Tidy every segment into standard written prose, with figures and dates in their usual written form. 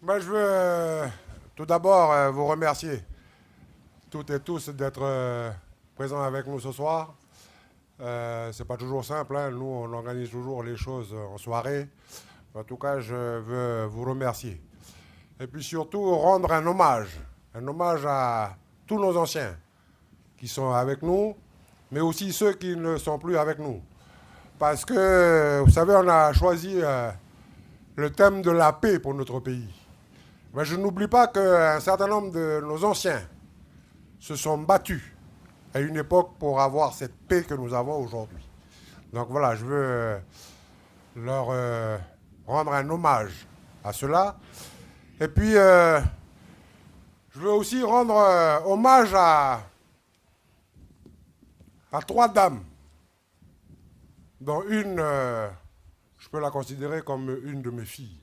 Je veux tout d'abord vous remercier toutes et tous d'être présents avec nous ce soir. C'est pas toujours simple, hein. Nous on organise toujours les choses en soirée. En tout cas, je veux vous remercier. Et puis surtout rendre un hommage à tous nos anciens qui sont avec nous, mais aussi ceux qui ne sont plus avec nous. Parce que, vous savez, on a choisi le thème de la paix pour notre pays. Mais je n'oublie pas qu'un certain nombre de nos anciens se sont battus à une époque pour avoir cette paix que nous avons aujourd'hui. Donc voilà, je veux leur rendre un hommage à cela. Et puis, je veux aussi rendre hommage à trois dames, dont une, je peux la considérer comme une de mes filles.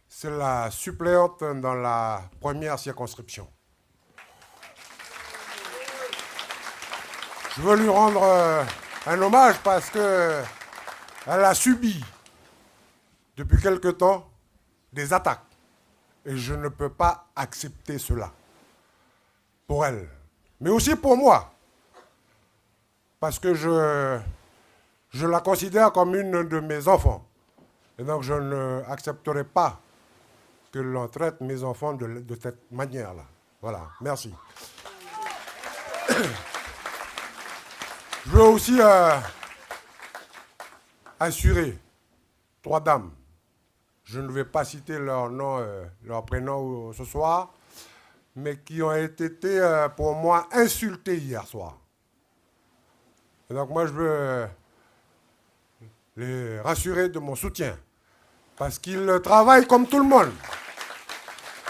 C'est la suppléante dans la première circonscription. Je veux lui rendre un hommage parce qu'elle a subi depuis quelque temps des attaques. Et je ne peux pas accepter cela pour elle. Mais aussi pour moi. Parce que je la considère comme une de mes enfants. Et donc je n'accepterai pas que l'on traite mes enfants de cette manière-là. Voilà, merci. Je veux aussi assurer trois dames. Je ne vais pas citer leur nom, leur prénom ce soir, mais qui ont été pour moi insultées hier soir. Et donc moi je veux les rassurer de mon soutien, parce qu'ils travaillent comme tout le monde.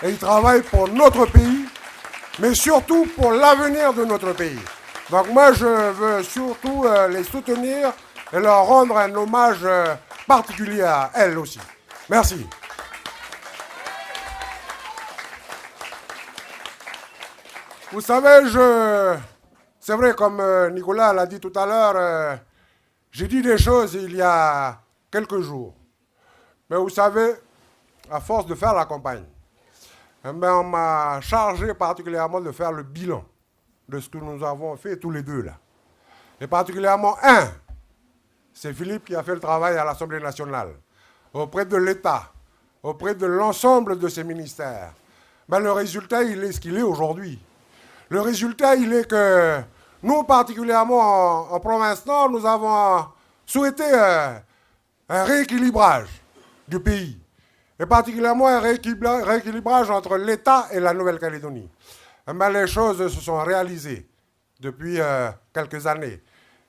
Et ils travaillent pour notre pays, mais surtout pour l'avenir de notre pays. Donc moi, je veux surtout les soutenir et leur rendre un hommage particulier à elles aussi. Merci. Vous savez, c'est vrai, comme Nicolas l'a dit tout à l'heure, j'ai dit des choses il y a quelques jours. Mais vous savez, à force de faire la campagne, on m'a chargé particulièrement de faire le bilan de ce que nous avons fait tous les deux là. Et particulièrement c'est Philippe qui a fait le travail à l'Assemblée nationale, auprès de l'État, auprès de l'ensemble de ses ministères. Le résultat, il est ce qu'il est aujourd'hui. Le résultat, il est que nous, particulièrement en province Nord, nous avons souhaité un rééquilibrage du pays. Et particulièrement un rééquilibrage entre l'État et la Nouvelle-Calédonie. Les choses se sont réalisées depuis quelques années,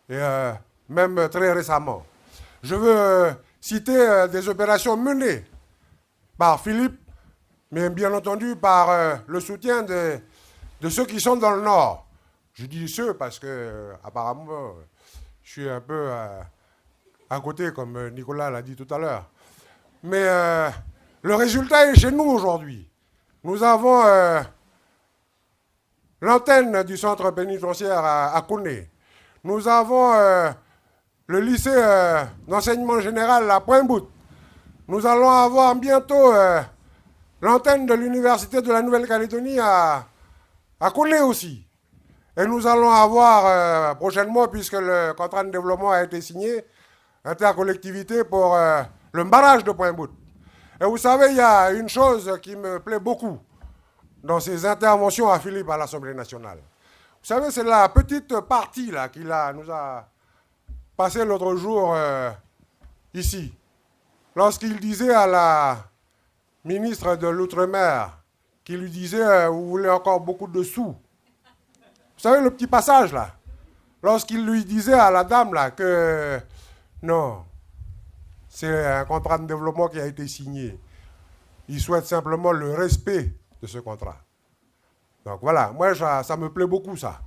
et même très récemment. Je veux citer des opérations menées par Philippe, mais bien entendu par le soutien de ceux qui sont dans le Nord. Je dis ceux parce que apparemment je suis un peu à côté, comme Nicolas l'a dit tout à l'heure. Mais le résultat est chez nous aujourd'hui. Nous avons l'antenne du centre pénitentiaire à Koné. Nous avons le lycée d'enseignement général à Pointe-Boute. Nous allons avoir bientôt l'antenne de l'université de la Nouvelle-Calédonie à Koné aussi. Et nous allons avoir prochainement, puisque le contrat de développement a été signé, intercollectivité pour le barrage de Pointe-Boute. Et vous savez, il y a une chose qui me plaît beaucoup dans ses interventions à Philippe à l'Assemblée nationale. Vous savez, c'est la petite partie là qu'il nous a passé l'autre jour ici, lorsqu'il disait à la ministre de l'Outre-mer, qui lui disait « Vous voulez encore beaucoup de sous ?» Vous savez le petit passage là, lorsqu'il lui disait à la dame là que non, c'est un contrat de développement qui a été signé. Il souhaite simplement le respect de ce contrat. Donc voilà, moi ça me plaît beaucoup ça.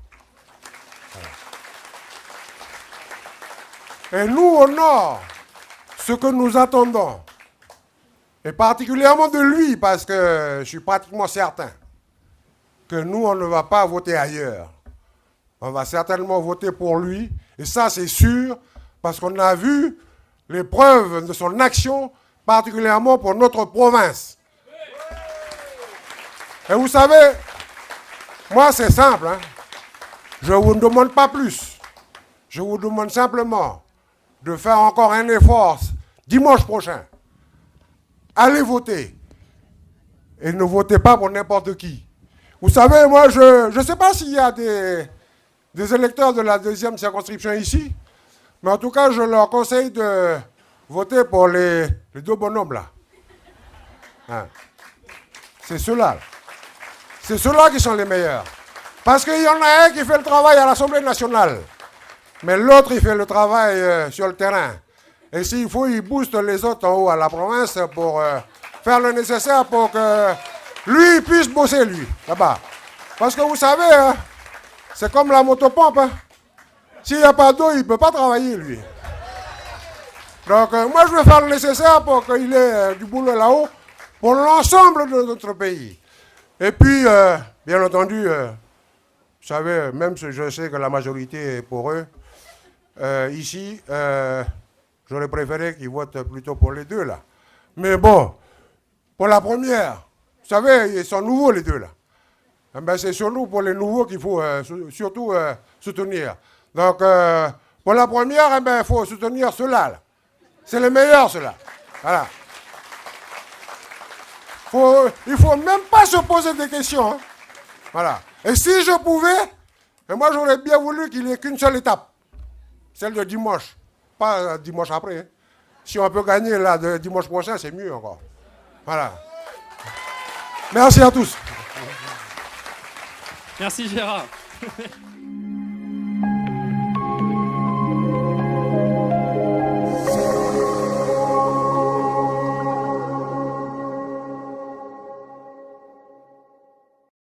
Voilà. Et nous au Nord, ce que nous attendons, et particulièrement de lui, parce que je suis pratiquement certain que nous on ne va pas voter ailleurs. On va certainement voter pour lui, et ça c'est sûr, parce qu'on a vu les preuves de son action, particulièrement pour notre province. Et vous savez, moi c'est simple, hein. Je ne vous demande pas plus. Je vous demande simplement de faire encore un effort dimanche prochain. Allez voter. Et ne votez pas pour n'importe qui. Vous savez, moi, je ne sais pas s'il y a des électeurs de la deuxième circonscription ici, mais en tout cas, je leur conseille de voter pour les deux bonhommes là. Hein. C'est ceux-là. C'est ceux-là qui sont les meilleurs. Parce qu'il y en a un qui fait le travail à l'Assemblée nationale, mais l'autre, il fait le travail sur le terrain. Et s'il faut, il booste les autres en haut à la province pour faire le nécessaire pour que lui puisse bosser, lui, là-bas. Parce que vous savez, hein, c'est comme la motopompe. Hein. S'il n'y a pas d'eau, il ne peut pas travailler, lui. Donc, moi, je vais faire le nécessaire pour qu'il ait du boulot là-haut pour l'ensemble de notre pays. Et puis, bien entendu, vous savez, même si je sais que la majorité est pour eux, ici, j'aurais préféré qu'ils votent plutôt pour les deux, là. Mais bon, pour la première, vous savez, ils sont nouveaux, les deux, là. Eh ben, c'est surtout pour les nouveaux qu'il faut surtout soutenir. Donc, pour la première, eh ben, il faut soutenir ceux-là. Là. C'est les meilleurs, ceux-là. Voilà. Il ne faut même pas se poser des questions. Hein. Voilà. Et si je pouvais, moi, j'aurais bien voulu qu'il n'y ait qu'une seule étape. Celle de dimanche. Pas dimanche après. Hein. Si on peut gagner là, de dimanche prochain, c'est mieux encore. Voilà. Merci à tous. Merci Gérard.